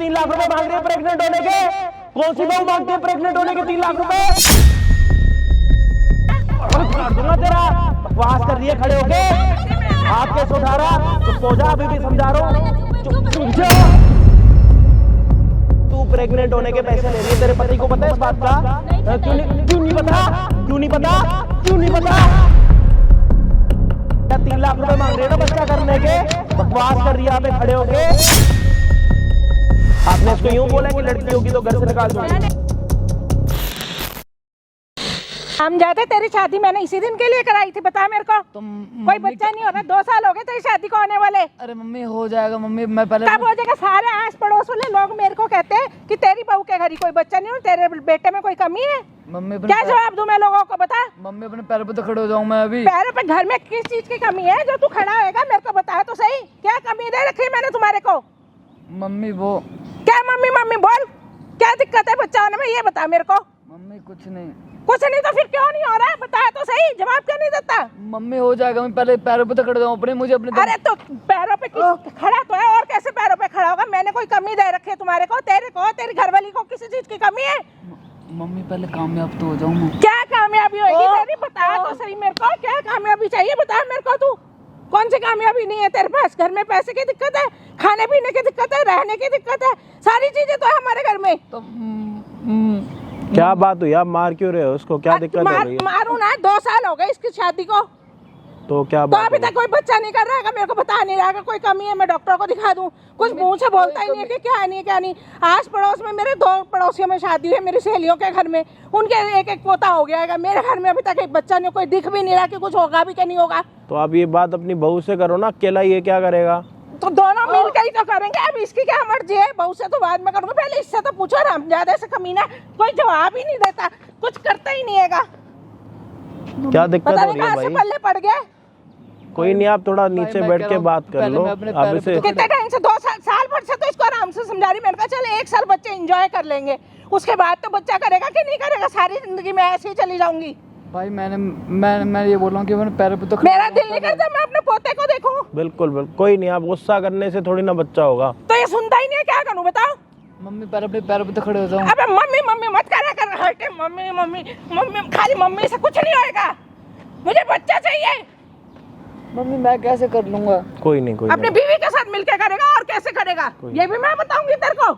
3 लाख रुपए मांग रही है प्रेग्नेंट होने के। कौन सी बहू मांगती है प्रेग्नेंट होने के 3 लाख रुपए? मार दूंगा तेरा। बकवास कर रही है खड़े होके। हाथ कैसे उठा रहा? चुप हो जा, अभी भी समझा रहा हूँ। चुप जा। तू प्रेग्नेंट होने के पैसे ले रही है, तेरे पति को पता है इस बात का? क्यों नहीं पता? क्यों नहीं पता? क्यों नहीं पता? 3 लाख रुपए मांग रही है ना बच्चा करने के। बकवास कर रही है यहाँ पे खड़े होके। आपने इसको यूं बोला कि लड़की होगी तो घर से निकाल दूंगी। हम जाते, तेरी शादी मैंने इसी दिन के लिए कराई थी, बता मेरे को। कोई बच्चा नहीं होगा, 2 साल हो गए तेरी शादी को होने वाले। अरे मम्मी हो जाएगा मम्मी, मैं पहले कब हो जाएगा? सारे आस पड़ोस वाले लोग मेरे को कहते हैं कि तेरी बहू के घर ही कोई बच्चा नहीं हो, तेरे बेटे में कोई कमी है। मम्मी क्या जवाब दूं मैं लोगों को, बता। मम्मी अपने पैरों पे तो खड़े हो जाऊं मैं अभी। पैरों पे? घर में किस चीज की कमी है जो तू खड़ा होएगा? मेरे को बता तो सही, क्या कमी दे रखी है मैंने तुम्हारे को? मम्मी वो क्या मम्मी मम्मी बोल, क्या दिक्कत है बच्चा होने में, ये बता मेरे को। मम्मी कुछ नहीं। कुछ नहीं तो फिर क्यों नहीं हो रहा है? बता तो सही, जवाब क्यों नहीं देता? मम्मी हो जाएगा, मैं पहले पैरों पे तो खड़े जाऊं अपने, मुझे अपने अरे तो पैरों पे खड़ा तो है, और कैसे पैरों पे खड़ा होगा? मैंने कोई कमी दे रखी है तुम्हारे को, तेरे को, तेरी घरवाली को किसी चीज की कमी है? मम्मी पहले कामयाब तो हो जाऊं मैं। क्या कामयाबी होगी तेरी? बता तो सही मेरे को, क्या कामयाबी चाहिए? बता मेरे को तू, कौन सी कामयाबी नहीं है तेरे पास? घर में पैसे की दिक्कत है, खाने पीने की दिक्कत है, रहने की दिक्कत है, सारी चीजें तो है हमारे घर में। तो क्या बात हुई? आप मार क्यों रहे हो उसको? क्या दिक्कत हो रही है? मारू ना, 2 साल हो गए इसकी शादी को, तो क्या तो बात अभी तक कोई बच्चा नहीं कर रहा है। मेरे को बता नहीं रहा, कोई कमी है मैं डॉक्टर को दिखा दूं? कुछ मुंह से बोलता ही नहीं है कि क्या नहीं क्या नहीं। आस पड़ोस में मेरे 2 पड़ोसियों में शादी हुई, मेरी सहेलियों के घर में, उनके एक पोता हो गया है। मेरे घर में अभी तक एक बच्चा नहीं, कोई दिख भी नहीं रहा कि कुछ होगा भी क्या नहीं होगा। तो आप ये बात अपनी बहू से करो ना, अकेला ये क्या करेगा? तो दोनों मिलकर ही तो करेंगे। अब इसकी क्या मर्जी है? बहू से तो बाद में करूंगा, पहले इससे तो पूछो ना। ज्यादा से कमीना कोई जवाब ही नहीं देता, कुछ करता ही नहीं हैगा। क्या दिक्कत पता हो नहीं रही है कहां से भाई? पल्ले पड़ गया। कोई नहीं, आप थोड़ा नीचे मैं बैठ कह के रहा हूं, बात कर पहले लो। मैं अपने अब पैरों इसे पे कितने टाइम से 2 साल भर से तो इसको आराम से समझा रही। मैंने कहा चल 1 साल बच्चे एंजॉय कर लेंगे, उसके बाद तो बच्चा करेगा कि नहीं करेगा? सारी जिंदगी में ऐसे ही चली जाऊंगी। भाई मैं ये बोल रहा हूँ कि मैंने पैरों पे तो खड़े मेरा दिल नहीं करता मैं अपने पोते को देखूं। बिल्कुल बिल्कुल, कोई नहीं, आप गुस्सा करने से थोड़ी ना बच्चा होगा। तो ये सुनता ही नहीं है, क्या करूं बताओ? मम्मी अपने पैरों पे तो खड़े हो जाऊं। अबे मम्मी मम्मी मत करा कर, हटे मम्मी मम्मी मम्मी, खाली मम्मी से कुछ नहीं होएगा, मुझे बच्चा चाहिए। मम्मी मैं कैसे कर लूंगा? कोई नहीं, कोई अपनी नहीं, बीवी के साथ मिलके करेगा, और कैसे करेगा ये भी मैं बताऊंगी तेरे को।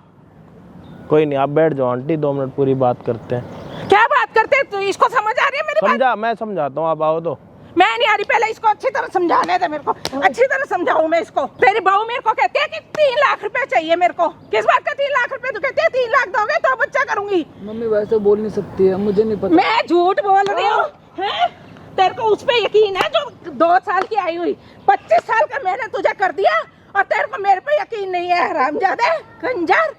कोई नहीं, आप बैठ जाओ आंटी, 2 मिनट पूरी बात करते हैं। क्या बात करते हैं? तू इसको समझ आ रही है मेरी बात? समझा, मैं समझाता हूँ, आप आओ तो। मैं नहीं आ रही, पहले इसको अच्छी तरह समझाने दे मेरे को, अच्छी तरह समझाऊं मैं इसको। तेरी बहू मेरे को कहती है कि 3 लाख रुपए चाहिए मेरे को। किस बात का 3 लाख रुपए? तू कहती है 3 लाख दोगे तो बच्चा करूंगी। मम्मी वैसे बोल नहीं सकती है, मुझे नहीं पता। मैं झूठ बोल रही हूँ? तेरे को उस पे यकीन है जो 2 साल की आई हुई? 25 साल का मैंने तुझे कर दिया और तेरे को मेरे पे यकीन नहीं है? हरामजादे, खंजर,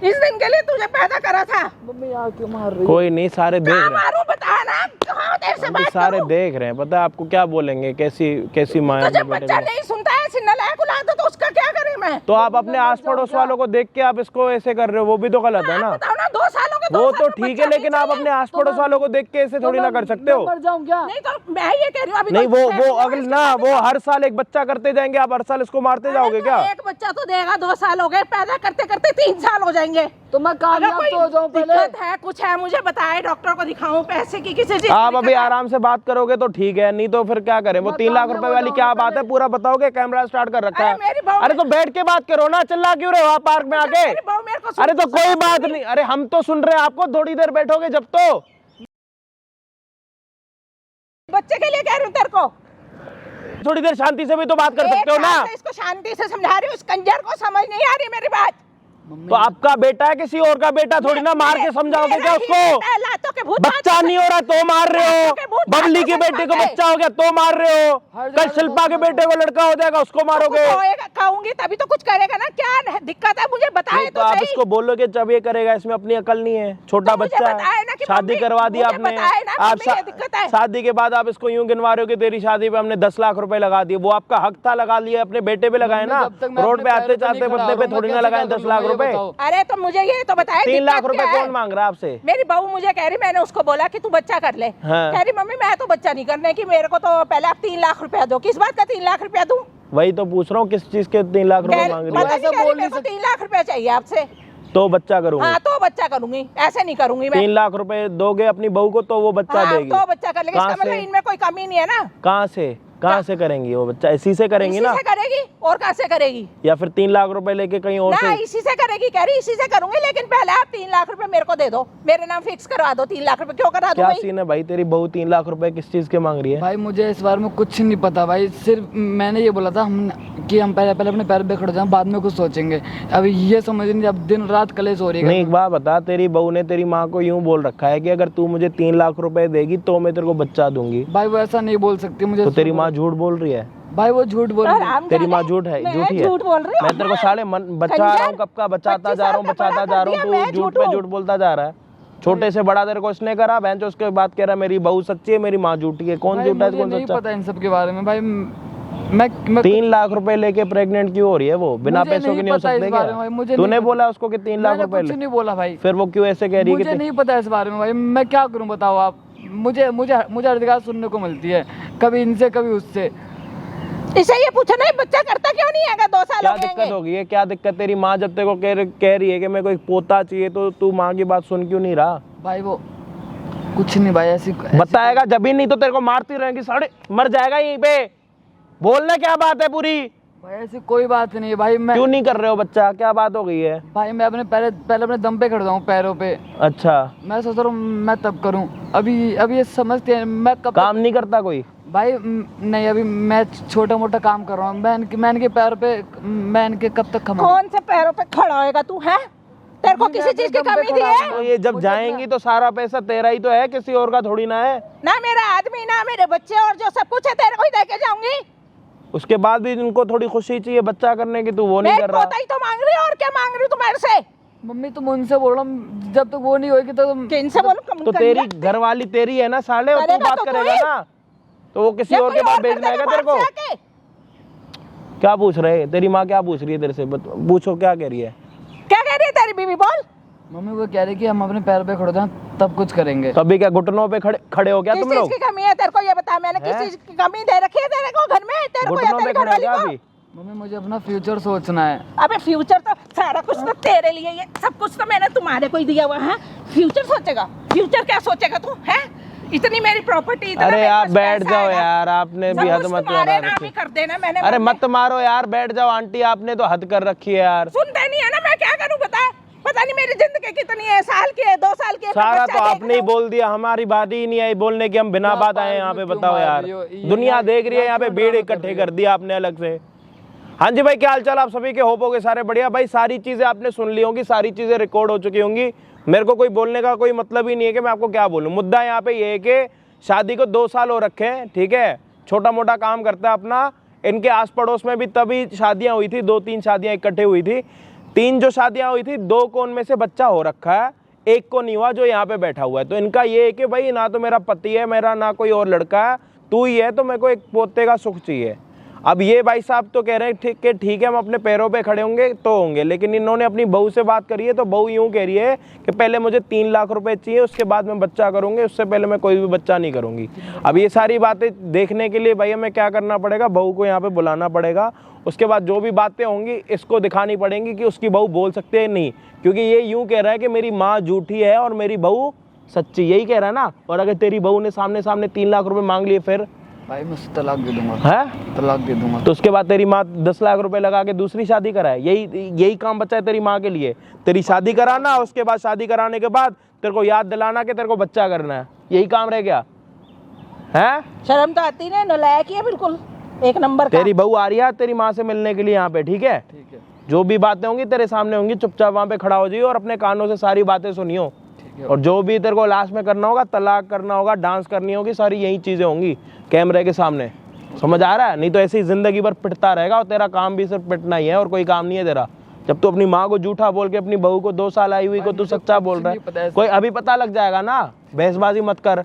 इस दिन के लिए तुझे पैदा करा था। मम्मी यहाँ क्यों मार रही है? कोई नहीं, सारे देख रहे हैं, मारू बता ना, कहाँ देर से बात सारे करूं? देख रहे हैं। पता है आपको क्या बोलेंगे? कैसी माँ है तुझे अपने बेटे बच्चा को। नहीं सुनता है, नलायक औलाद है, तो उसका क्या करें मैं? तो आप अपने आस पड़ोस वालों को देख के आप इसको ऐसे कर रहे हो, वो भी तो गलत है ना। बताओ ना, 2 सालों के, 2 वो साल तो में ठीक बच्चा है, लेकिन नहीं आप चाहिए? अपने आस पड़ोस वालों को देख के ऐसे थोड़ी ना कर सकते हो। मर जाऊं क्या? नहीं तो मैं ये कह रही हूँ, अभी नहीं, तो वो अगले ना, वो हर साल एक बच्चा करते जाएंगे, आप हर साल इसको मारते जाओगे क्या? एक बच्चा तो देगा, 2 साल हो गए, पैदा करते करते 3 साल हो जाएंगे। तो मैं कामयाब तो हो जाऊं पहले। दिक्कत है, कुछ है, मुझे बताए, डॉक्टर को दिखाऊं, पैसे की किसी चीज? आप अभी आराम से बात करोगे तो ठीक है, नहीं तो फिर क्या करें? वो 3 लाख रुपए वाली क्या बात है? पूरा बताओगे, कैमरा स्टार्ट कर रखा अरे मेरी है। बहू- अरे तो बैठ के बात करो ना, चिल्ला क्यों रहे हो आप पार्क में आके? मेरी बहू मेरे को सुन- अरे तो कोई बात नहीं, अरे हम तो सुन रहे हैं आपको, थोड़ी देर बैठोगे जब तो। बच्चे के लिए कह रही हूँ तेरे को, थोड़ी देर शांति से भी तो बात कर सकते हो एक ना। साल से इसको शांति से समझा रही हूँ, इस कंजर को समझ नहीं आ रही मेरी बात। तो आपका बेटा है, किसी और का बेटा थोड़ी ना मार के समझाओगे क्या उसको? लातों के भूत बच्चा नहीं हो रहा तो मार रहे हो, बबली के बेटे को बच्चा हो गया तो मार रहे हो, कल शिल्पा के बेटे को लड़का हो जाएगा उसको मारोगे। कहूंगी तभी तो कुछ करेगा ना, क्या दिक्कत है मुझे बताए नहीं, तो तो आप सही। इसको बोलोगे जब ये करेगा, इसमें अपनी अकल नहीं है, छोटा तो मुझे बच्चा बताए ना है, कि शादी मम्मी, करवा दी मुझे आपने। बताए ना आप मम्मी, ये दिक्कत है। शादी के बाद आप इसको यूं गिनवा रहे हो कि तेरी शादी पे हमने 10 लाख रुपए लगा दिए, वो आपका हक था, लगा लिया, अपने बेटे पे लगाए ना। रोड पे आते जाते बदले पे थोड़ी ना लगाए 10 लाख रुपए। अरे तो मुझे ये तो बताए 3 लाख रुपए कौन मांग रहा है आपसे? मेरी बहू मुझे कह रही, मैंने उसको बोला कि तू बच्चा कर ले। हाँ। कह रही मम्मी मैं तो बच्चा नहीं करने की, मेरे को तो पहले आप 3 लाख रुपया दो। किस बात का 3 लाख रुपया दूं? वही तो पूछ रहा हूँ, किस चीज के 3 लाख रुपए मांग रही है? 3 लाख रुपया चाहिए आपसे। तो बच्चा करूंगी। हाँ तो बच्चा करूंगी, ऐसे नहीं करूंगी मैं। 3 लाख रुपए दोगे अपनी बहू को तो वो बच्चा हाँ, देगी। तो बच्चा कर लेगी। कहाँ इसका मतलब से? इनमें कोई कमी नहीं है ना। कहाँ से करेंगी वो बच्चा? इसी से करेंगी इसी ना? से करेगी और कहाँ से करेगी? या फिर 3 लाख रुपए लेके कहीं और ना से? इसी से करेगी, कह रही इसी से करूंगी, लेकिन पहले आप 3 लाख रुपए मेरे को दे दो, मेरे नाम फिक्स करवा दो। 3 लाख रुपए क्यों करा दो क्या भाई? सीन है भाई? तेरी बहू 3 लाख रुपए किस चीज के मांग रही है? भाई मुझे इस बारे में कुछ नहीं पता भाई, सिर्फ मैंने ये बोला था हम पहले अपने पैर पे खड़े जाएं, बाद में कुछ सोचेंगे। अभी ये समझ नहीं, अब दिन रात कलेश हो रही है। नहीं, एक बात बता, तेरी बहू ने तेरी माँ को यूं बोल रखा है कि अगर तू मुझे 3 लाख रुपए देगी तो मैं तेरे को बच्चा दूंगी। भाई वो ऐसा नहीं बोल सकती मुझे। तो तेरी माँ झूठ बोल रही है? भाई वो झूठ बोल रही है। तेरी माँ झूठी है? झूठ बोल रही मैं तेरे को साले बचा रहा हूँ, कब का बचाता जा रहा हूँ, तू झूठ पे झूठ बोलता जा रहा है। छोटे से बड़ा तेरे को इसने करा, बहन जो उसके बाद कह रहा मेरी बहू सच्ची है, मेरी माँ झूठी है। कौन झूठा है कौन नहीं सच्चा? पता इन सब के बारे में भाई। मैं 3 लाख रुपए लेके प्रेग्नेंट क्यों हो रही है वो? बिना पैसों के नहीं हो सकते क्या? तूने बोला उसको कि 3 लाख रुपए? कुछ नहीं बोला भाई। फिर वो क्यों ऐसे कह रही है? मुझे नहीं पता इस बारे में भाई, मैं क्या करूं बताओ आप। मुझे मुझे मुझे हर जगह सुनने को मिलती है, कभी इनसे कभी उससे। इसे ये पूछो नहीं बच्चा करता क्यों नहीं है? 2 साल क्या हो गए दिक्कत होगी है? क्या दिक्कत? तेरी माँ जब तेरे को कह रही है कि मेरे को एक पोता चाहिए, तो तू माँ की बात सुन क्यों नहीं रहा? भाई वो कुछ नहीं भाई, ऐसी बताएगा जब ही, नहीं तो तेरे को मारती रहेगी, साढ़े मर जाएगा यहीं पे। बोलना क्या बात है पूरी? भाई ऐसी कोई बात नहीं है भाई। मैं क्यों नहीं कर रहे हो बच्चा? क्या बात हो गई है? भाई मैं अपने पहले अपने दम पे खड़ा हूँ, पैरों पे। अच्छा, मैं सोच रहा हूँ मैं तब करूँ। अभी ये समझते हैं मैं कब काम नहीं करता कोई? भाई नहीं, अभी मैं छोटा मोटा काम कर रहा हूँ। मैं इनके पैरों पे, मैं इनके कब तक खमा? कौन से पैरों पे खड़ा होएगा तू? है तेरे को किसी चीज की कमी थी है? तो ये जब जाएंगी तो सारा पैसा तेरा ही तो है, किसी और का थोड़ी ना है। ना मेरा आदमी, ना मेरे बच्चे, और जो सब कुछ है तेरे को ही देके जाऊंगी। उसके बाद भी इनको थोड़ी खुशी चाहिए बच्चा करने की, तू वो नहीं कर रहा। पोता ही तो मांग रही है, और क्या मांग रही हूँ तुम्हारे से? मम्मी तुम उनसे बोल रहा हूँ, जब तक वो नहीं होगी तो किनसे बोलूं? तो तेरी घरवाली तेरी है ना साले, और तू बात करेगा ना तो वो किसी और के पास भेजना है तेरे को? क्या पूछ रहे हैं? तेरी माँ क्या पूछ रही है तेरे से? पूछो क्या कह रही है? क्या कह रही है तेरी बीवी? बोल। मम्मी वो कह रही कि हम अपने पैर पे खड़े जाएं तब कुछ करेंगे। तभी क्या घुटनों पे खड़े हो क्या तुम लोग? किस चीज की कमी है तेरे को? ये बता, मैंने किस चीज की कमी दे रखी है तेरे को घर में? तेरे को या घुटनों पे तेरे खड़े हो घरवाली क्या को? अभी? मम्मी मुझे अपना फ्यूचर सोचना है। अबे फ्यूचर तो सारा कुछ तो तेरे लिए, ये सब कुछ तो मैंने तुम्हारे को ही दिया हुआ है। फ्यूचर सोचेगा? फ्यूचर क्या सोचेगा तू? है इतनी मेरी प्रॉपर्टी, इतना अरे मेरे आप पास बैठ पैसा जाओ है ना, यार, आपने भी सब हद कुछ मत तुम्हारे लगा नाम रखी। ही कर देना। मैंने अरे मत मारो यार, बैठ जाओ आंटी, आपने तो हद कर रखी है यार। सुनते नहीं है ना, मैं क्या करूं बता? पता नहीं मेरी जिंदगी कितनी है, साल की है, 2 साल की है, सारा बच्चा तो देख आपने ही लो। बोल दिया, हमारी बात ही नहीं आई बोलने की, हम बिना क्या बात आए बात यहाँ पे। क्यों बताओ मार यार, रही हो? ये दुनिया यार- देख रही है यार यहाँ पे, क्यों भीड़ ड्रामा कर इकट्ठे रही कर हो? दिया आपने अलग से। हाँ जी भाई, क्या हाल चाल आप सभी के? होप हो गए सारे बढ़िया। भाई सारी चीजें आपने सुन ली होंगी, सारी चीजें रिकॉर्ड हो चुकी होंगी। मेरे को कोई बोलने का कोई मतलब ही नहीं है कि मैं आपको क्या बोलूँ। मुद्दा यहाँ पे ये है कि शादी को 2 साल हो रखे हैं, ठीक है। छोटा मोटा काम करता है अपना। इनके आस पड़ोस में भी तभी शादियां हुई थी, 2-3 शादियां इकट्ठे हुई थी। 3 जो शादियां हुई थी, 2 को उनमें से बच्चा हो रखा है, 1 को नहीं हुआ जो यहाँ पे बैठा हुआ है। तो इनका ये है कि भाई ना तो मेरा पति है, मेरा ना कोई और लड़का है, तू ही है, तो मेरे को एक पोते का सुख चाहिए। अब ये भाई साहब तो कह रहे हैं ठीक है हम अपने पैरों पे खड़े होंगे तो होंगे, लेकिन इन्होंने अपनी बहू से बात करी है, तो बहू यूं कह रही है कि पहले मुझे 3 लाख रुपए चाहिए, उसके बाद मैं बच्चा करूंगी, उससे पहले मैं कोई भी बच्चा नहीं करूंगी। अब ये सारी बातें देखने के लिए भाई हमें क्या करना पड़ेगा? बहू को यहाँ पे बुलाना पड़ेगा। उसके बाद जो भी बातें होंगी इसको दिखानी पड़ेंगी कि उसकी बहू बोल सकते हैं नहीं, क्योंकि ये यूं कह रहा है कि मेरी माँ झूठी है और मेरी बहू सच्ची, यही कह रहा है ना। और अगर तेरी बहू ने सामने 3 लाख रुपए मांग लिए फिर भाई मैं उससे तलाक दे दूंगा। है? तलाक दे दूंगा। तो उसके बाद तेरी माँ 10 लाख रुपए लगा के दूसरी शादी कराए। यही काम बचा है तेरी माँ के लिए, तेरी शादी कराना, उसके बाद शादी कराने के बाद तेरे को याद दिलाना कि तेरे को बच्चा करना है। यही काम रह गया है? शर्म तो आती नहीं, नालायक है बिल्कुल, 1 नंबर का। तेरी बहू आ रही है तेरी माँ से मिलने के लिए यहाँ पे, ठीक है? ठीक है। जो भी बातें होंगी तेरे सामने होंगी, चुपचाप वहाँ पे खड़ा हो जाइए और अपने कानों से सारी बातें सुनियो। और जो भी तेरे को लास्ट में करना होगा, तलाक करना होगा, डांस करनी होगी, सारी यही चीजें होंगी कैमरे के सामने। समझ आ रहा है? नहीं तो ऐसे ही जिंदगी भर पिटता रहेगा, और तेरा काम भी सिर्फ पिटना ही है और कोई काम नहीं है तेरा। जब तू अपनी माँ को झूठा बोल के अपनी बहू को 2 साल आई हुई को तू सच्चा बोल रहा है, कोई अभी पता लग जाएगा ना। बहसबाजी मत कर।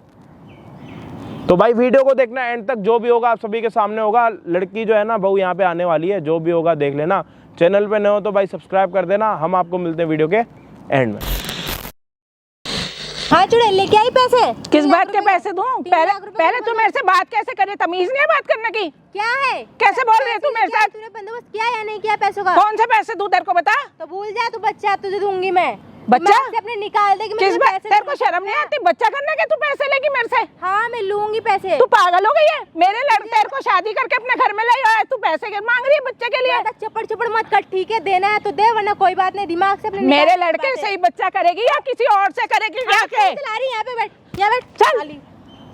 तो भाई वीडियो को देखना एंड तक, जो भी होगा आप सभी के सामने होगा। लड़की जो है ना, बहू यहाँ पे आने वाली है, जो भी होगा देख लेना। चैनल पे नए हो तो भाई सब्सक्राइब कर देना। हम आपको मिलते हैं वीडियो के एंड में। हाँ चुड़ैल लेके आई पैसे। किस बात के पैसे दूं? 3 पहले लाख रुपए पहले तू मेरे से बात कैसे करे? तमीज नहीं है बात करने की? क्या है? कैसे बोल रही है तू मेरे साथ? तूने बंदोबस्त किया या नहीं किया पैसों का? कौन से पैसे दूं तेरे को बता? तो भूल जा, तू बच्चा तुझे दूंगी मैं। बच्चा? मैं अपने निकाल दे कि मैं किस तुम्हें बात? पैसे तेरे को शर्म नहीं आती बच्चा करने के? तू पैसे लेगी मेरे से? हाँ मैं लूंगी पैसे। तू पागल हो गई है? मेरे लड़के तेरे को शादी करके अपने घर में ले आया, तू पैसे मांग रही है बच्चे के लिए? ज्यादा चपड़ चपड़ मत कर, ठीक है? देना है तो दे, वरना कोई बात नहीं। दिमाग से अपने मेरे निकाल लड़के बात है। से ही बच्चा करेगी या किसी और से करेगी? हाँ, जाके चला रही है, यहाँ पे बैठ, यहाँ बैठ। चल। साली।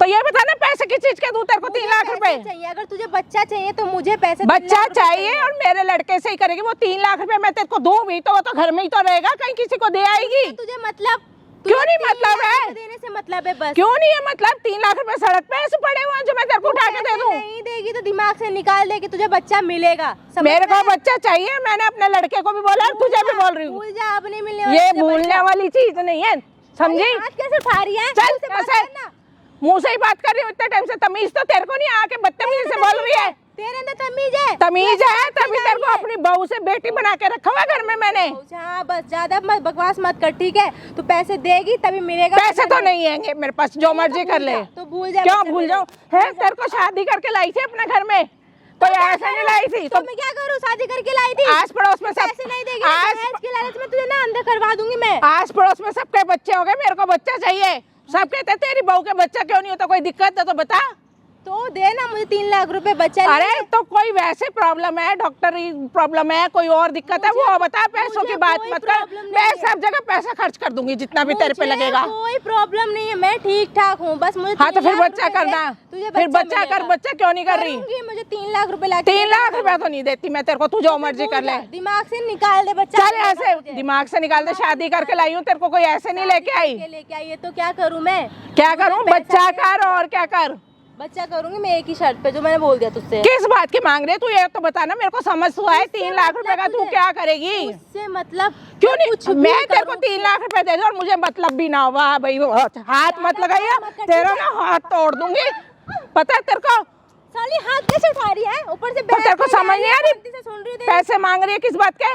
तो ये बता ना पैसे किस चीज के दूं तेरे को? 3 लाख मुझे रुपए पैसे चाहिए। अगर तुझे बच्चा चाहिए तो मुझे पैसे 3 बच्चा लाख रुपए चाहिए और मेरे लड़के से ही करेगी। वो 3 लाख रुपए मैं तेरे को दूं भी तो वो तो घर में ही तो रहेगा, कहीं किसी को दे आएगी? तुझे मतलब क्यों नहीं 3 मतलब लाख है? रुपए देने से मतलब है बस। क्यों नहीं है मतलब? 3 लाख रुपए सड़क पे ऐसे पड़े हुए हैं जो मैं तेरे को उठा के दे पैसे दूं? नहीं देगी तो दिमाग से निकाल दे कि तुझे बच्चा मिलेगा। समझ मेरे में को आया? बच्चा चाहिए। मैंने अपने लड़के को भी बोला और तुझे भी बोल रही हूँ। भूल जा, अब नहीं मिलने ये वाला तुझे भूलने बच्चा। वाली चीज नहीं है, समझी? हाथ कैसे उठा रही है? चल मुंह से बस बात है। करना। मुंह से ही बात कर रही हूँ इतने टाइम से। तमीज तो तेरे को नहीं, आके बदतमीजी से बोल रही है। तेरे अंदर तमीज है? तमीज है तभी तेरे को अपनी बहू से बेटी बना के रखा हुआ घर में मैंने। हाँ बस ज्यादा मत बकवास मत कर, ठीक है? तू पैसे देगी तभी मिलेगा। पैसे तो नहीं आएंगे मेरे पास, जो मर्जी कर ले। तो भूल जा। क्यों बच्चा भूल मेरे। जाऊं? है तेरे को शादी करके लाई थी अपने घर में, कोई ऐसा नहीं लाई थी। तो मैं क्या करूँ? शादी करके लाई थी। आस पड़ोस में सब पैसे नहीं देगी तो दहेज के लालच में तुझे ना अंदर करवा दूंगी मैं। आस पड़ोस में सबके बच्चे हो गए, मेरे को बच्चा चाहिए। सब कहते हैं तेरी बहू के बच्चा क्यों नहीं होता, कोई दिक्कत है तो बता। तो दे ना मुझे 3 लाख रुपए बच्चा। अरे तो कोई वैसे प्रॉब्लम है, डॉक्टरी प्रॉब्लम है, कोई और दिक्कत है वो बता। पैसों की बात कोई मत कर, प्रॉब्लम नहीं मैं है। सब जगह पैसा खर्च कर दूंगी जितना भी तेरे पे लगेगा। कोई प्रॉब्लम नहीं है, मैं ठीक ठाक हूँ। बस मुझे हाँ तो 3 फिर लाख बच्चा रुपए दे, करना। तुझे फिर बच्चा कर। मिलेगा। बच्चा क्यों नहीं कर रही? करूंगी, मुझे 3 लाख रुपए ला 3 लाख रुपया तो नहीं देती मैं तेरे को, तू जो मर्जी कर ले। दिमाग से निकाल दे बच्चा। चल ऐसे दिमाग से निकाल दे। शादी करके लाई हूँ तेरे को, कोई ऐसे नहीं लेके आई। लेके आई है तो क्या करूँ मैं? क्या करूँ? पैसा बच्चा दे। कर और क्या कर? बच्चा करूंगी मैं एक ही शर्त पे, जो मैंने बोल दिया तुझसे। किस बात की मांग रही है तू? ये तो बता ना मेरे को, समझ तो आए। 3 लाख रुपए का तू क्या करेगी? उससे मतलब क्यों कुछ नहीं? भी मैं तेरे को करूं। 3 लाख रुपए दे दूं और मुझे मतलब भी ना हुआ भाई। हाथ मत लगाइए, तेरा ना हाथ तोड़ दूंगी, पता है तेरे को? साली हाथ कैसे उठा रही है? ऊपर से तो तेरे को समझ नहीं आ रही? शांति से सुन रही हूँ तेरी। पैसे मांग रही है किस बात के?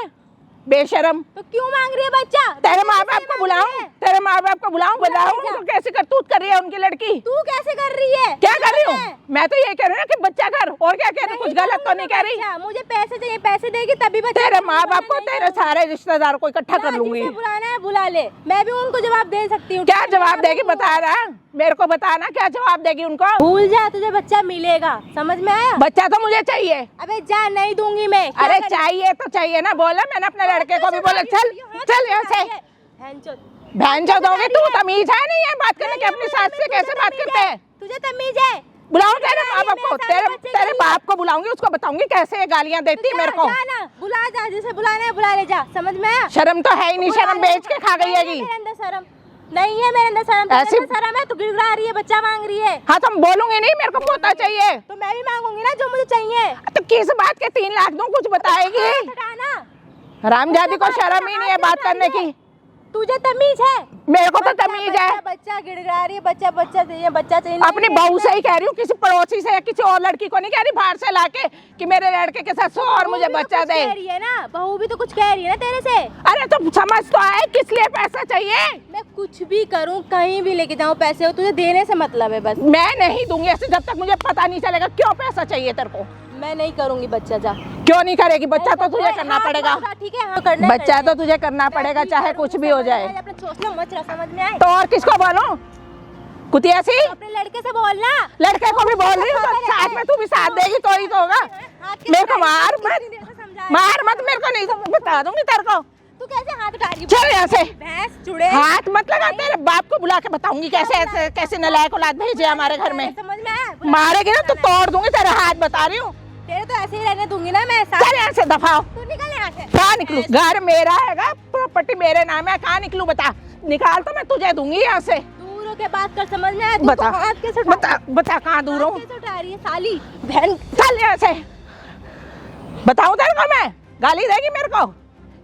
बेशरम। तो क्यों मांग रही है बच्चा? तेरे माँ बाप पैसे को मांग बुलाऊं? रही है। तेरे माँ बाप को बुलाऊं? बुला बताऊं ले जा। तो कैसे करतूत कर रही है उनकी लड़की? तू कैसे कर रही है? क्या कर रही हूँ है? मैं? तो ये कह रही हूँ ना कि बच्चा कर, और क्या कह रही हूँ? कुछ गलत तो नहीं कह रही? बच्चा, मुझे पैसे चाहिए, पैसे देगी तभी बच्चा। तेरे माँ बाप को, तेरे सारे रिश्तेदार को इकट्ठा कर लूंगी। जिसे बुलाना है बुला ले, मैं भी उनको जवाब दे सकती हूँ। क्या जवाब देगी बता रहा? मेरे को बताना क्या जवाब देगी उनको। भूल जा, तुझे बच्चा मिलेगा। समझ में आया? बच्चा तो मुझे चाहिए। अबे जा, नहीं दूंगी मैं। क्या अरे करें? चाहिए तो चाहिए ना, बोला मैंने अपने लड़के को भी बोला। चल चल यहाँ से। बहन जो दोगे तू? तमीज है नहीं है बात करने की? अपनी सास से कैसे बात करते हैं? तुझे तमीज है? बुलाऊं तेरे माँ बाप को? तेरे बाप को बुलाऊंगी, उसको बताऊंगी कैसे ये गालियाँ देती है मेरे को। ना बुला जा, जिसे बुलाना है बुला ले जा। समझ में आया? शर्म तो है ही नहीं, शर्म बेच के खा गई हैगी। मेरे अंदर शर्म नहीं है, मेरे अंदर शर्म। ऐसी- तेरे अंदर शर्म है, तू गिड़गिड़ा रही है, बच्चा मांग रही है। हाँ तो हम बोलूंगी नहीं, मेरे को पोता चाहिए। तो मैं भी मांगूंगी ना जो मुझे चाहिए। तो किस बात के 3 लाख दूं? कुछ बताएगी? हटाना। रामजादी को शर्म ही नहीं है बात करने की। तुझे तमीज है? मेरे को तो बच्चा, तमीज है। बच्चा गिड़गिड़ा रही है, बच्चा बच्चा चाहिए, बच्चा चाहिए। अपनी बहू से ही कह रही हूँ, किसी पड़ोसी से या किसी और लड़की को नहीं कह रही बाहर से लाके कि मेरे लड़के के साथ सो और मुझे बच्चा दे। कह रही है ना, बहू भी तो कुछ कह रही है ना तेरे से। अरे तो समझ तो आए किस लिए पैसा चाहिए? मैं कुछ भी करूं, कहीं भी लेके जाऊं, पैसे हो तुझे देने से मतलब है बस। मैं नहीं दूंगी ऐसे जब तक मुझे पता नहीं चलेगा क्यों पैसा चाहिए तेरे को। मैं नहीं करूंगी बच्चा, जा। क्यों नहीं करेगी? बच्चा तो तुझे करना हाँ, पड़ेगा। ठीक है, हाँ करना है, बच्चा करना तो है। तुझे करना पड़ेगा मैं चाहे ठीक कुछ करूंगी, भी हो समझ जाए। में आए, अपने सोचना मत रहा, समझ में आए। तो और किसको बोलूं? कुतिया सी अपने लड़के से बोलना। लड़के को भी बोल रही हूँ, तो साथ में तू भी साथ देगी तो ही तो होगा। मेरे को मार मत, मार मत, मेरे को नहीं बता दूंगी तेरे को। तू कैसे हाथ उठा रही है? चल यहाँ से। भैंस चुड़े। हाथ मत लगा, तेरे बाप को बुला के बताऊंगी कैसे कैसे नलायक औलाद भेजे हमारे घर में। समझ में आया? मारेगी ना तो तोड़ दूंगी तेरे हाथ, बता रही हूँ। तेरे तो ऐसे ही रहने दूंगी ना मैं। चल यहाँ से, दफाओ। तू निकल यहाँ से। कहाँ निकलूं? घर मेरा हैगा, प्रॉपर्टी मेरे नाम है, कहाँ निकलूं बता? निकाल तो मैं तुझे दूंगी यहाँ से। दूर होके बात कर, समझ में आया? तू बता, तो हाथ कैसे उठा बता, बता कहाँ दूर हूँ? कैसे उठा रही है साली बहन? चल यहाँ से, बताऊँ तेरे को मैं? गाली देगी मेरे को?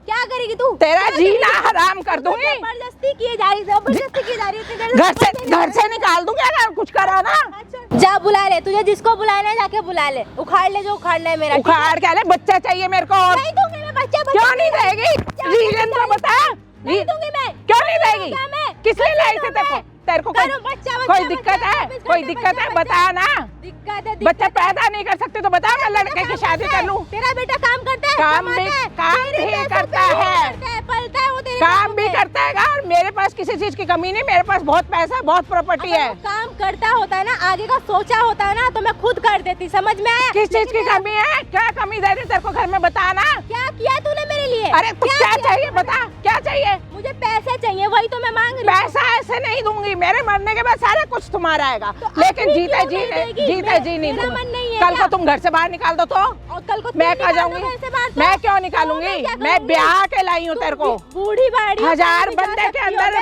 क्या करेगी तू? तेरा जीना हराम कर दूंगी। जबरदस्ती की जा रही, जबरदस्ती की जा रही है। घर से निकाल दूंगी अगर कुछ करा ना। जा बुला ले, तुझे जिसको बुलाना है जाके बुला ले, उखाड़ ले जो उखाड़ना है मेरा। उखाड़ के ले, बच्चा चाहिए मेरे को। और नहीं दूंगी मैं बच्चा। क्यों नहीं देगी? रीजन तो बता। नहीं दूंगी मैं। क्यों नहीं देगी? क्या मैं? किस इसलिए लाई थे तेरे को कोई दिक्कत है? कोई दिक्कत है बता ना। बच्चा पैदा नहीं कर सकते तो बता, मैं लड़के की शादी कर लूं। तेरा बेटा काम करता है, काम भी करता है, पलता है वो तेरे काम भी करता है और मेरे पास किसी चीज की कमी नहीं, मेरे पास बहुत पैसा है, बहुत प्रॉपर्टी है। काम करता होता है ना, आगे का सोचा होता है ना, तो मैं खुद कर देती। समझ में आया? किस चीज की कमी है? क्या कमी दे रही तेरे को घर में, बता ना। क्या किया तूने मेरे लिए? अरे तो क्या चाहिए बता, क्या चाहिए? मुझे पैसे चाहिए, वही तो मैं मांग रही हूँ। पैसा ऐसे नहीं दूंगी, मेरे मरने के बाद सारा कुछ तुम्हारा आएगा, लेकिन जीते जी नहीं मेरा दूंगी। मन नहीं है। कल को तुम घर से बाहर निकाल दो तो और कल को मैं कहा जाऊंगी? मैं क्यों निकालूंगी? मैं ब्याह के लाई हूँ तेरे को, बूढ़ी बाड़ी 1000 बंदे के अंदर,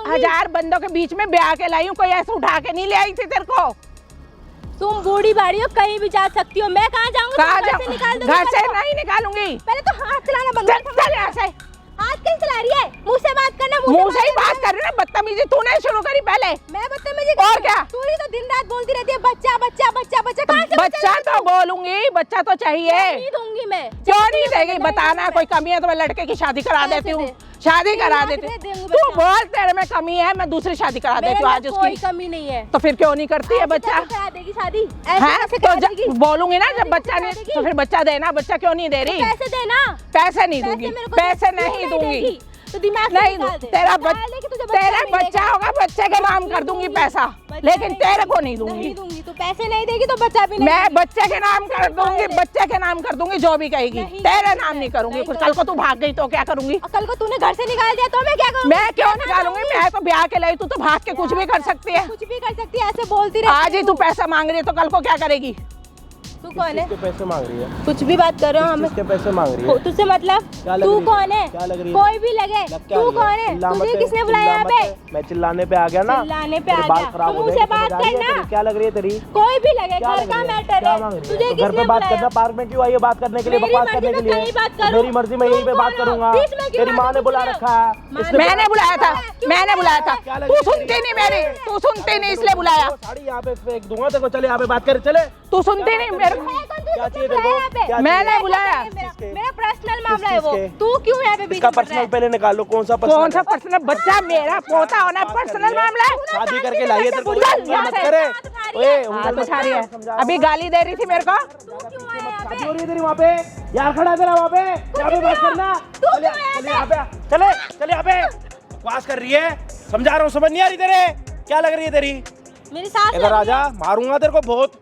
1000 बंदों के बीच में ब्याह के लाई हूँ, कोई ऐसे उठा के नहीं ले आई थी तेरे को। तुम बूढ़ी बाड़ी हो, कहीं भी जा सकती हो, मैं कहाँ जाऊंगी? कहाँ घर से निकाल दो। घर से नहीं निकालूंगी। पहले तो हाथ चलाना बंद कर। चल यहाँ से। हाथ कैसे चला रही है? मुंह से बात करना, मुंह से ही बात कर रही है, बदतमीजी तूने शुरू करी पहले। मैं बदतमीजी और क्या? तू ही तो दिन रात बोलती रहती है बच्चा बच्चा बच्चा बच्चा। कहाँ से बच्चा तो बोलूंगी, बच्चा तो चाहिए। नहीं दूंगी मैं। क्यों नहीं देगी? बताना, कोई कमी है तो मैं लड़के की शादी करा देती हूँ, शादी करा देती हूँ। तू बोल तेरे में कमी है, मैं दूसरी शादी करा देती हूँ आज कोई उसकी। कमी नहीं है। तो फिर क्यों नहीं करती है बच्चा? करा देगी शादी? है तो बोलूंगी ना, जब बच्चा नहीं तो फिर बच्चा देना। बच्चा क्यों नहीं दे रही? पैसे देना। पैसे नहीं दूंगी, पैसे नहीं दूंगी, तो दिमाग नहीं दूंगी। तेरा बच्चा होगा, बच्चे के नाम कर दूंगी पैसा, लेकिन तेरे को नहीं दूंगी। तू पैसे नहीं देगी तो बच्चा भी नहीं। मैं बच्चे के नाम कर दूंगी, बच्चे के नाम कर दूंगी, जो भी कहेगी। तेरे नाम नहीं करूंगी। कुछ कल को तू भाग गई तो क्या करूंगी? कल को तूने घर से निकाल दिया तो मैं क्या करूंगी? मैं क्यों निकालूंगी? मैं तो ब्याह के लाई, तू तो भाग के कुछ भी कर सकती है। कुछ भी कर सकती है, ऐसे बोलती रहती। आज ही तू पैसा मांग रही है तो कल को क्या करेगी? तू कौन है? किसके पैसे मांग रही है? कुछ भी बात कर रहे हो हमें। किसके पैसे मांग रही है? तुझसे मतलब? क्या लग तू रही है? कौन है? क्या लग रही है? कोई भी लगे, तू कौन है? तुझे किसने बुलाया यहाँ पे? मैं चिल्लाने पे आ गया ना, चिल्लाने पे आ तेरे बाल गया खराब तो हो मुझसे जाएंगे, बात समझ आ रही है करना। तेरी? क्या लग रही है तेरी? कोई भी लगे, क्या घर लग का रही है? मैटर क्या है। मांग रही है? तुझे तो घर पे किसने बात बुलाया? करना, पार्क में क्यों आई है बात करने के लिए? मेरी बकवास मर्जी करने के में कहीं लिए? बात करूं। मेरी मर्जी में यहीं पे बात करूंगा। बीच में क्यों तेरी बात माँ ने करूं? बुला रखा है, इसलिए मैंने बुलाया था, मैंने बुलाया था। क्या लग तू रही है? सुनती नहीं मेरी, तू सुनती नहीं इसलिए बुलाया। साड़ी यहाँ पे फेंक दूंगा तेरे को। चले यहाँ पे बात कर, चले। तू सुनती नहीं मेरे को। क्या चाहिए तेरे को? क्या मैंने बुलाया। मेरा पर्सनल मामला है वो। किसके? तू क्यों यहाँ पे बीच इसका में पड़ रहा पर्सनल है? पहले निकाल लो। कौन सा कौन सा पर्सनल? पर्सनल? बच्चा मेरा पोता होना पर्सनल मामला है? शादी करके लाइए तेरे को। चल यहाँ मत से। करे। ओए हाथ उंगल उठा रही है, अभी गाली दे रही थी मेरे को। शादी हो रही है तेरी वहाँ पे? यार खड़ा है तेरा वहाँ पे, यहाँ पे बात करना। चले चले यहाँ पे, चले चले यहाँ पे। बकवास कर रही है, समझा रहा हूँ, समझ नहीं आ रही तेरे? क्या लग रही है तेरी? मेरी सास इधर आजा, मारूंगा तेरे को बहुत।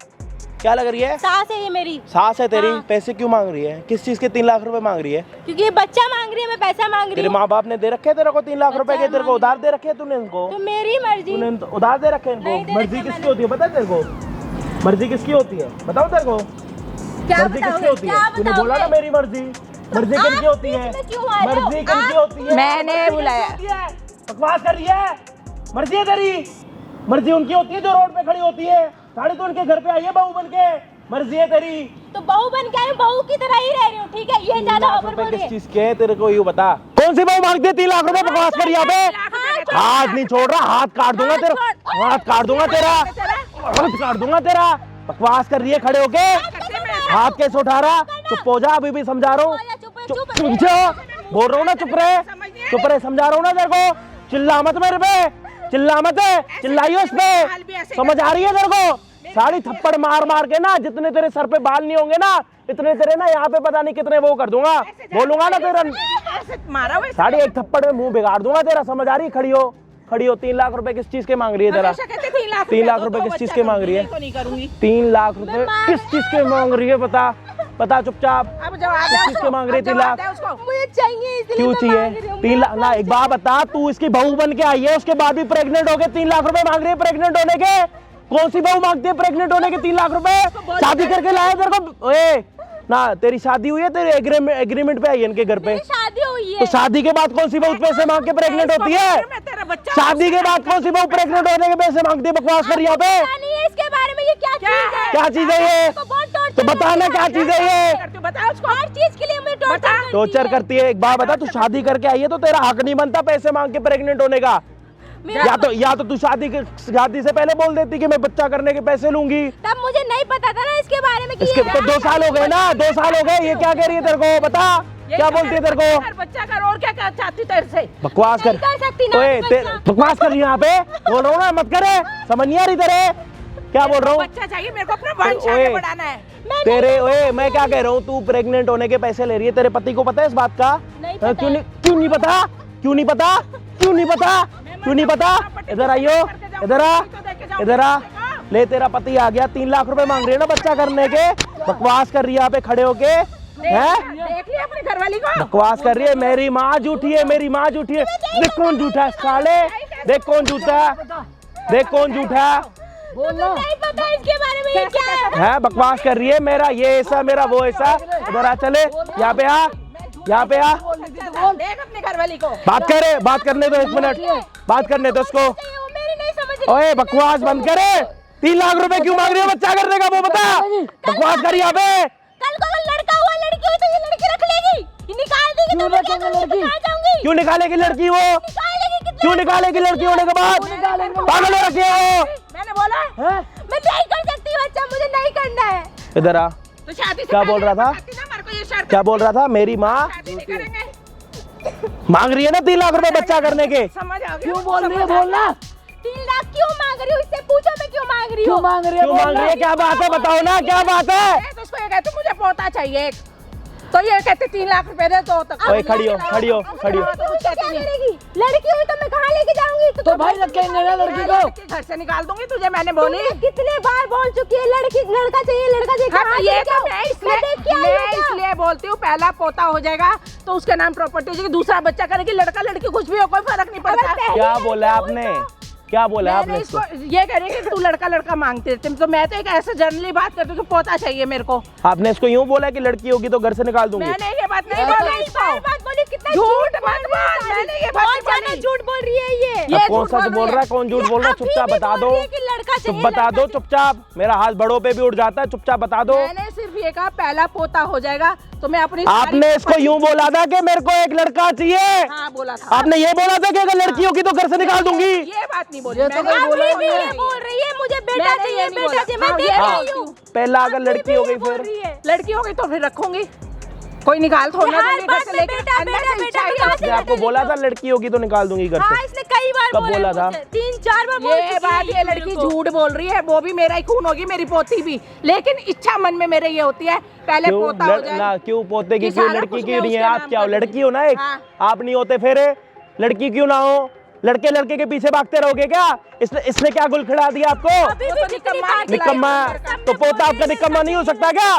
क्या लग रही है? सास है ये मेरी। सास है तेरी? हाँ। पैसे क्यों मांग रही है? किस चीज के 3 लाख रुपए मांग रही है? क्योंकि ये बच्चा मांग रही है, मैं पैसा मांग रही तेरे हूँ। माँ बाप ने दे रखे हैं तेरे को 3 लाख रुपए के? तेरे को उधार दे रखे हैं तूने इनको? तो मेरी मर्जी। तूने उधार दे रखे हैं नहीं इनको? दे मर्जी रखे किसकी होती है पता है तेरे को? मर्जी किसकी होती है बताओ तेरे को? क्या मर्जी किसकी बताओगे? होती है? क्या तूने बोला ना बताओगे? मेरी मर्जी। मर्जी आप किसकी होती बीच है? में क्यों आ रहे हो? मर्जी किसकी आप होती है? मैंने मर्जी बुलाया। किसकी होती है? बकवास कर रही है। मर्जी है तेरी? मर्जी उनकी होती है जो रोड पे खड़ी होती है। साड़ी तो उनके घर पे आई है बहू बन के। मर्जी है तेरी? तो बहू बन के आई हूँ, बहू की तरह ही रह रही हूँ, ठीक है? ये ज्यादा ओवर बोल रही किस है। चीज के हैं तेरे को? यू बता, कौन सी बहू मांगती है 3 लाख रुपए? बकवास कर यहाँ पे। हाथ नहीं छोड़ रहा, हाथ काट दूंगा तेरा, हाथ काट दूंगा तेरा, हाथ काट दूंगा तेरा। बकवास कर रही है खड़े होके, हाथ कैसे उठा रहा? चुप हो जा, अभी भी समझा रहा हूँ। चुप जा, बोल रहा हूँ ना, चुप रहे, समझा रहा हूँ ना तेरे को। चिल्ला मत मेरे पे, चिल्ला मत, चिल्लाइयो उस पे। समझ आ रही है तेरे को? साड़ी थप्पड़ मार मार के ना, जितने तेरे सर पे बाल नहीं होंगे ना, इतने तेरे ना यहाँ पे पता नहीं कितने वो कर दूंगा। बोलूंगा ना तेरा साड़ी एक थप्पड़ में मुंह बिगाड़ दूंगा तेरा। समझ आ रही? खड़ी हो, खड़ी हो। 3 लाख रुपए किस चीज के मांग रही है तेरा? 3 लाख रुपए किस चीज के मांग रही है? 3 लाख रुपए किस चीज के मांग रही है? बता बता चुपचाप। किस चीज के मांग रही है 3 लाख? मुझे चाहिए, इसलिए क्यों मैं चाहिए मांग रही हूँ। 3 लाख? ना एक बात बता, तू इसकी बहू बन के आई है, उसके बाद भी प्रेग्नेंट हो गए 3 लाख रुपए मांग रही है प्रेग्नेंट होने के? कौन सी बहू मांगती है प्रेग्नेंट होने के 3 लाख रुपए? शादी करके लाया तेरे को? ओए ना, तेरी शादी हुई है? तेरे एग्रीमेंट पे आई है इनके घर पे? मेरी शादी हुई है। तो शादी के बाद कौन सी बहू पैसे मांग के प्रेग्नेंट होती है? शादी के बाद कौन सी बहू प्रेग्नेंट होने के पैसे मांगती है? बकवास कर यहाँ पे। पता नहीं है इसके बारे में, ये क्या चीज है? क्या चीज है ये? इसको बहुत torture तो बताना क्या चीज है ये? हर चीज के लिए मुझे torture टॉर्चर करती है। एक बात बता, तू शादी करके आई है तो तेरा हक नहीं बनता पैसे मांग के प्रेग्नेंट होने का। या तो तू शादी से पहले बोल देती कि मैं बच्चा करने के पैसे लूंगी। तब मुझे नहीं पता था ना इसके बारे में कि इसके तो 2 साल हो गए ना, 2 साल हो गए। ये क्या कह रही है तेरे को? बता क्या बोलती है तेरे को? बच्चा कर, और क्या चाहती तेरे से? बकवास कर। कर सकती सकती ना। ओए बकवास कर रही है यहाँ पे, बोल रहा हूँ ना मत करे, समझ नहीं आ रही तेरे क्या बोल रहा हूँ। बच्चा चाहिए मेरे को, अपना वंश आगे बढ़ाना है। तेरे ओए मैं क्या कह रहा हूँ, तू प्रेग्नेंट होने के पैसे ले रही है, तेरे पति को पता है इस बात का? नहीं हाँ, पता क्यों नहीं पता? क्यों नहीं पता? क्यों नहीं पता? क्यों नहीं पता? इधर आइयो, इधर आ, इधर आ। ले तेरा पति आ गया, 3 लाख रुपए मांग रही है ना बच्चा करने के, बकवास कर रही है यहाँ पे खड़े होके, हैं? देख लिया अपनी घरवाली को, बकवास कर रही है। मेरी माँ झूठी है, मेरी माँ झूठी है। देख कौन झूठा है साले, देख कौन झूठा है, देख कौन झूठा है। नहीं पता इसके बारे में, ये क्या है? बकवास कर रही है, मेरा ये ऐसा, मेरा वो ऐसा। इधर आ, चले यहाँ पे आ, यहाँ पे आ, देख अपनी घरवाली को। बात करने दो 1 मिनट, बात करने दो उसको। वो मेरी नहीं समझ रही। ओए बकवास बंद करे, 3 लाख रुपए क्यों मांग रही है बच्चा करने का, वो बता। बकवास कर यहाँ पे। कल को अगर लड़का हुआ लड़की हुई तो ये लड़की रख लेगी, ये निकाल देगी तो मैं क्या करूंगी, कहाँ जाऊंगी? क्यों निकालेगी लड़की वो, निकालेगी कितना? क्यों निकालेगी लड़की होने के बाद? पागल हो रखी है वो। मैंने बोला मैं नहीं कर सकती बच्चा, मुझे नहीं करना है। इधर आ, तो शादी से क्या पहले बोल रहा था? बताती ना मेरे को, ये शर्त क्या बोल रहा था? मेरी माँ शादी नहीं करेंगे। मांग रही है ना 3 लाख रुपए बच्चा करने के। समझ आ गया? क्यों बोल रही है, बोलना 3 लाख क्यों मांग रही हो? इससे पूछो मैं क्यों मांग रही क्यों हूँ। मांग रही है, क्यों मांग रही है, क्या बात है बताओ ना, क्या बात है? तो उसको ये कहते मुझे पोता चाहिए एक, तो ये कहते 3 लाख रुपए दे दो तक। ओए खड़ी हो, खड़ी हो, खड़ी हो। तो कुछ क्या कहती नहीं। करेगी? लड़की हुई तो मैं कहाँ लेके जाऊंगी? तो भाई रखेंगे ना लड़की को। लड़की घर से निकाल दूंगी तुझे, मैंने बोली। तुमने कितने बार बोल चुकी है लड़की, लड़का चाहिए, लड़का चाहिए। हाँ, कहाँ तो ये लेके तो जाऊँ? मैं इसलिए देख के आई हूँ क्या? इसलिए बोलती हूँ, पहला पोता हो जाएगा तो उसके नाम प्रॉपर्टी हो जाएगी, दूसरा बच्चा करेगी, लड़का लड़की कुछ भी हो कोई फर्क नहीं पड़ता। क्या बोला आपने, क्या बोला मैंने आपने इसको इसको? ये कह रही है कि तू लड़का लड़का मांगती रहती है, तो मैं तो एक ऐसे जनरली बात करती हूँ कि पोता चाहिए मेरे को। आपने इसको यूं बोला कि लड़की होगी तो घर से निकाल दूंगी? मैंने ये बात नहीं बार बोली इसको। बात बोली, कितना झूठ मत बोल, मैंने ये बात बहुत नहीं ज्यादा बोली। झूठ बोल रही है ये। अब कौन सच बोल रहा है, कौन झूठ बोल रहा है? चुपचाप बता दो, लड़का चुप बता दो चुपचाप। मेरा हाथ बड़ों पे भी उठ जाता है, चुपचाप बता दो। मैंने सिर्फ ये कहा पहला पोता हो जाएगा तो मैं अपनी आपने इसको यूं बोला था कि मेरे को एक लड़का चाहिए? हाँ बोला था। आपने ये बोला था कि अगर लड़की होगी तो घर से निकाल दूंगी? ये बात नहीं बोली ये तो मैंने। नहीं बोला अभी भी ये बोल रही है मुझे बेटा चाहिए, बेटा चाहिए। मैं देख हाँ, रही हूँ। पहला अगर लड़की हो गई फिर लड़की हो गई तो फिर रखूंगी, कोई निकाल थोड़ा हर बात में बेटा, मैं आपको बोला था लड़की होगी तो निकाल दूंगी घर हाँ से। इसने कई बार कब बोला था? 3-4 बार बोल ये चुकी बात, है ये लड़की झूठ बोल रही है, वो भी मेरा ही खून होगी, मेरी पोती भी, लेकिन इच्छा मन में मेरे ये होती है पहले क्यों पोता हो जाए। ना क्यों पोते की, कि क्यों सारा लड़की कुछ की मैं नहीं है? उसके आप नाम क्या हो, कर लड़की हो ना एक? हाँ। आप नहीं होते फिर लड़की क्यों ना हो? लड़के लड़के के पीछे भागते रहोगे क्या? इसने क्या गुल खिला दिया आपको? अभी भी जितनी बात निकम्मा, तो पोता आपका निकम्मा नहीं हो सकता क्या?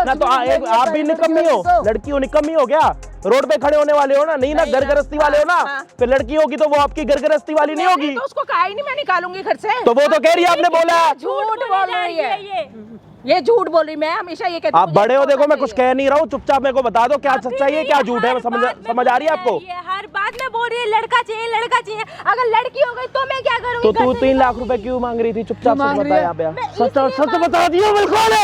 ना तो आप भी निकम्मी हो, लड़की हो निकम्मी हो क्या? रोड पे खड़े होने वाले हो ना, नहीं ना घर गृहस्थी वाले हो ना? हाँ। फिर लड़की होगी तो वो आपकी घर गृहस्थी वाली नहीं होगी। तो उसको कहा ही नहीं मैं निकालूंगी घर से। तो वो तो कह रही है, आपने बोला। झूठ बोल रही है ये झूठ बोल रही, मैं हमेशा ये कहती आप बड़े हो, देखो मैं कुछ कह नहीं रहा हूँ, चुपचाप मेरे को बता दो क्या सच्चाई है क्या झूठ है, मैं समझ आ रही है आपको? ये हर बात में बोल रही है लड़का चाहिए, लड़का चाहिए। अगर लड़की हो गई तो मैं क्या करूंगी? तो तू घर से 3 लाख रुपए क्यों मांग रही थी? चुपचाप क्यों सच मांग बता रही है? यहाँ पे। मैं सच इसलिए सच बता दियो बिल्कुल।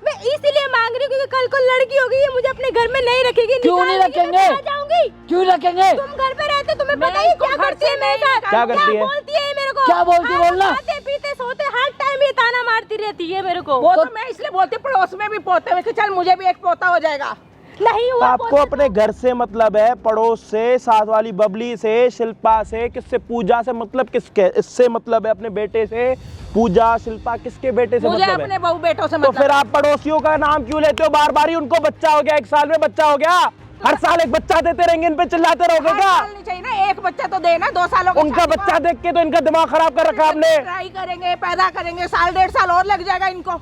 मैं इसीलिए मांग रही हूँ क्योंकि कल को लड़की होगी, ये मुझे अपने घर में नहीं रखेगी। क्यों नहीं निकाल देगी, रखेंगे? मैं कहाँ जाऊंगी? क्यों रखेंगे? तुम घर पे रहते, तुम्हें मैं पता ही इसको क्या घर करती है से मेरे नहीं साथ? क्या करती है? बोलती है मेरे को? क्या बोलती है, हर बोलना। खाते पीते सोते हर टाइम ये ताना मारती रहती है मेरे को। वो तो मैं इसलिए बोलती हूँ, पड़ोस में भी पोते हुए कि चल मुझे भी एक पोता हो जाएगा। नहीं हुआ आपको अपने घर से मतलब है, पड़ोस से, साथ वाली बबली से, शिल्पा से, किससे? पूजा से मतलब किसके? इससे मतलब है अपने बेटे से। पूजा शिल्पा किसके बेटे से मुझे मतलब अपने है? बहू बेटों से तो मतलब फिर आप पड़ोसियों का नाम क्यों लेते हो बार बार ही? उनको बच्चा हो गया, 1 साल में बच्चा हो गया, हर साल एक बच्चा देते रहेंगे, इन पे चिल्लाते रहोगे हर क्या? साल नहीं चाहिए ना, एक बच्चा तो देना, 2 सालों का उनका बच्चा देख के तो इनका दिमाग खराब कर रखा आपने। ट्राई करेंगे, पैदा करेंगे, 1.5 साल और लग जाएगा इनको।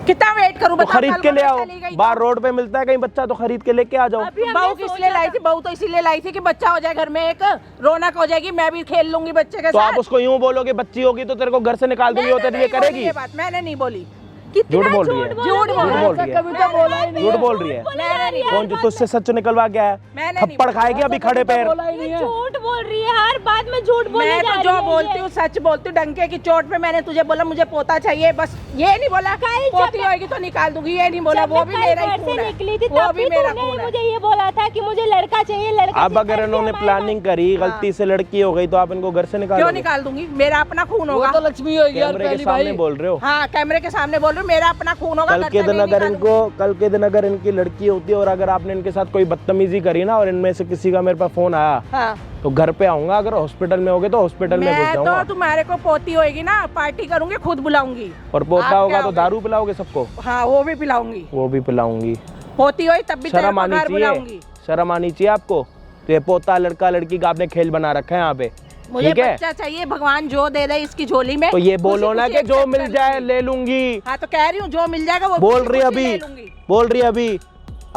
कितना वेट करूं? तो बताओ, खरीद कल के को ले मैं आओ, चली गई तो। बाहर रोड पे मिलता है कहीं बच्चा, तो खरीद के लेके आ जाओ। अभी हमने बहू किस लिए सोचा लाई थी? बहू तो इसीलिए लाई थी कि बच्चा हो जाए घर में, एक रौनक हो जाएगी, मैं भी खेल लूंगी बच्चे के तो साथ। आप उसको यूं बोलोगे बच्ची होगी तो तेरे को घर से निकाल दूंगी, वो तेरे लिए नहीं बोली करेगी? ये बात मैंने नहीं बोली। कितना झूठ बोल रही है, झूठ झूठ बोल रही है, कभी तो बोला ही नहीं झूठ है। बोल रही है। मैंने नहीं कौन जो तुझसे सच निकलवा गया है? मैंने नहीं थप्पड़ खाएगी अभी खड़े पैर। बोला ही नहीं है। झूठ बोल रही है, हर बात में झूठ बोलने मैं जा तो रही जो है बोलती ये। हूँ सच बोलती हूँ, डंके की चोट पे मैंने तुझे बोला मुझे पोता चाहिए, बस ये नहीं बोला पोती होगी तो निकाल दूंगी, ये नहीं बोला। जब वो मैं भी कल मेरा घर ही से खून है, निकली थी वो तब भी भी मेरा तूने खून है। मुझे ये बोला था कि मुझे लड़का चाहिए, लड़का अब अगर इन्होंने प्लानिंग करी, गलती से लड़की हो गई तो आप इनको घर से क्यों निकालोगे? निकाल दूंगी? मेरा अपना खून वो होगा। तो लक्ष्मी होगी यार, कैमरे के पहली सामने भाई। बोल रहे हो? हाँ कैमरे के सामने बोल रही हूँ, मेरा अपना खून होगा। कल घर के से दिन नहीं अगर निकालूंगी। कल के दिन अगर इनकी लड़की होती है और अगर आपने इनके साथ कोई बदतमीजी करी ना और इनमें से किसी का मेरे पास फोन आया हाँ तो घर पे आऊंगा, अगर हॉस्पिटल में होगे तो हॉस्पिटल में घुस मैं जाऊंगा। तो तुम्हारे को पोती होएगी ना, पार्टी करूंगी, खुद बुलाऊंगी। और पोता आप होगा क्या तो होगे? दारू पिलाओगे सबको? हाँ वो भी पिलाऊंगी, वो भी पिलाऊंगी। पोती होई तब भी तेरे शर्म को आनी घर चाहिए, बुलाऊंगी। शर्म आनी चाहिए आपको। तो ये पोता लड़का लड़की का आपने खेल बना रखा है यहाँ पे, मुझे ठीक है? बच्चा चाहिए, भगवान जो दे दे इसकी झोली में। तो ये बोलो खुशी ना खुशी कि जो accept मिल कर जाए लूंगी। ले लूंगी। हाँ तो कह रही हूँ जो मिल जाएगा वो बोल खुशी रही खुशी अभी, ले लूंगी। बोल रही अभी,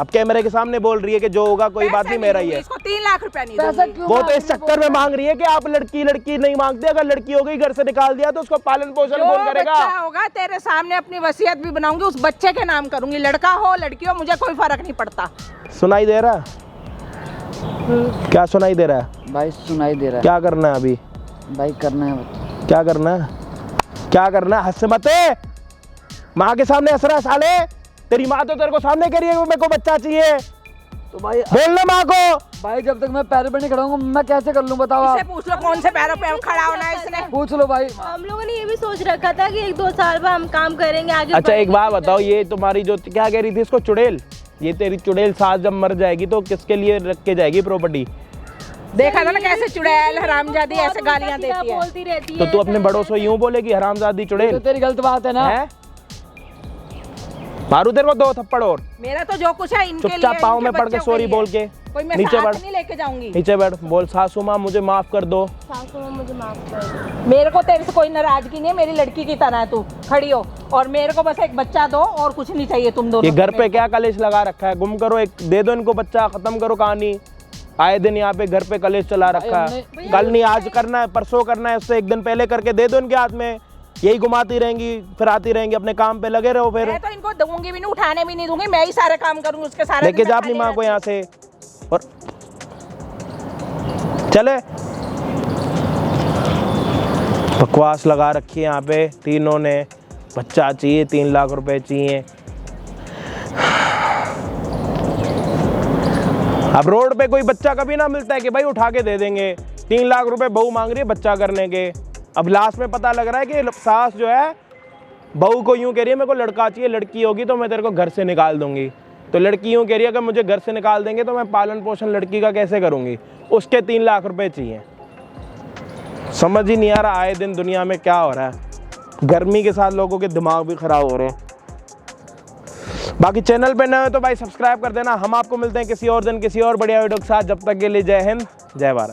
अब कैमरे के सामने बोल रही है कि जो होगा कोई बात पैसे नहीं, मेरा ही दूंगी, है। इसको 3 लाख रुपया नहीं पैसा दूंगी। क्यों वो मांग तो इस रही है? चक्कर में मांग रही है कि आप लड़की लड़की नहीं मांगते, अगर लड़की हो गई घर से निकाल दिया तो उसको पालन पोषण जो कौन करेगा? बच्चा होगा तेरे सामने अपनी वसीयत भी बनाऊंगी, उस बच्चे के नाम करूंगी। लड़का हो लड़की हो मुझे कोई फर्क नहीं पड़ता। सुनाई दे रहा? क्या सुनाई दे रहा है? भाई सुनाई दे रहा क्या करना है अभी? है भाई, करना है। क्या करना है? क्या करना है? हंस से मत, माँ के सामने हंस रहा है साले। तेरी माँ तो तेरे को सामने कह रही है कि मेरे को बच्चा चाहिए। तो भाई बोलना माँ को। भाई जब तक मैं पैर पे नहीं खड़ा हूँ मैं कैसे कर लूँ बताओ इससे आप? पूछ लो कौन से पैरों पे खड़ा होना है इसने। पूछ लो भाई। हम लोगों ने ये भी सोच रखा था कि 1-2 साल बाद हम काम करेंगे आगे। अच्छा एक बढ़ेंगे। बात बताओ, ये तुम्हारी जो क्या कह रही थी इसको, चुड़ैल, ये तेरी चुड़ैल सास जब मर जाएगी तो किसके लिए रख के जाएगी प्रॉपर्टी? देखा था ना कैसे चुड़ैल हरामजादी ऐसे गालियां सीधा देती है। बोलती रहती तो है। तू अपने बड़ों से यूं बोलेगी हरामजादी तो चुड़ैल तेरी गलत बात है ना। है? मारू तेरे को 2 थप्पड़ और मेरा तो जो कुछ है इनके लिए, चुपचाप पाँव इनके में पड़ के बच्चों सॉरी लिए। बोल के कोई मैं नीचे साथ बैठ, नहीं लेके जाऊंगी। नीचे बैठ, बोल सासू माँ मुझे माफ कर दो। सासू माँ मुझे माफ कर दो। मेरे को तेरे से कोई नाराजगी नहीं है, मेरी लड़की की तरह है तू खड़ी हो, और मेरे को बस एक बच्चा दो और कुछ नहीं चाहिए तुम दोनों ये घर को पे क्या कलेश लगा रखा है? गुम करो, एक दे दो इनको बच्चा, खत्म करो कहानी। आए दिन यहाँ पे घर पे कलेश चला रखा है, कल नहीं आज करना है, परसों करना है, उससे एक दिन पहले करके दे दो इनके हाथ में। यही घुमाती रहेंगी फिर आती रहेंगी, अपने काम पे लगे रहो। फिर मैं तो इनको दूंगी भी नहीं, उठाने भी नहीं दूंगी, मैं ही सारे काम करूंगी उसके सारे। लेके जा अपनी माँ को यहाँ से और चले। बकवास लगा रखी है यहाँ पे तीनों ने, बच्चा चाहिए, 3 लाख रुपए चाहिए। अब रोड पे कोई बच्चा कभी ना मिलता है कि भाई उठा के दे देंगे। 3 लाख रुपए बहू मांग रही है बच्चा करने के। अब लास्ट में पता लग रहा है कि सास जो है बहू को यूं कह रही है मेरे को लड़का चाहिए, लड़की होगी तो मैं तेरे को घर से निकाल दूंगी। तो लड़की यूं कह रही है अगर मुझे घर से निकाल देंगे तो मैं पालन पोषण लड़की का कैसे करूंगी, उसके 3 लाख रुपए चाहिए। समझ ही नहीं आ रहा आए दिन दुनिया में क्या हो रहा है। गर्मी के साथ लोगों के दिमाग भी खराब हो रहे हैं। बाकी चैनल पे नए हो तो भाई सब्सक्राइब कर देना। हम आपको मिलते हैं किसी और दिन किसी और बढ़िया वीडियो के साथ। जब तक के लिए जय हिंद, जय भारत।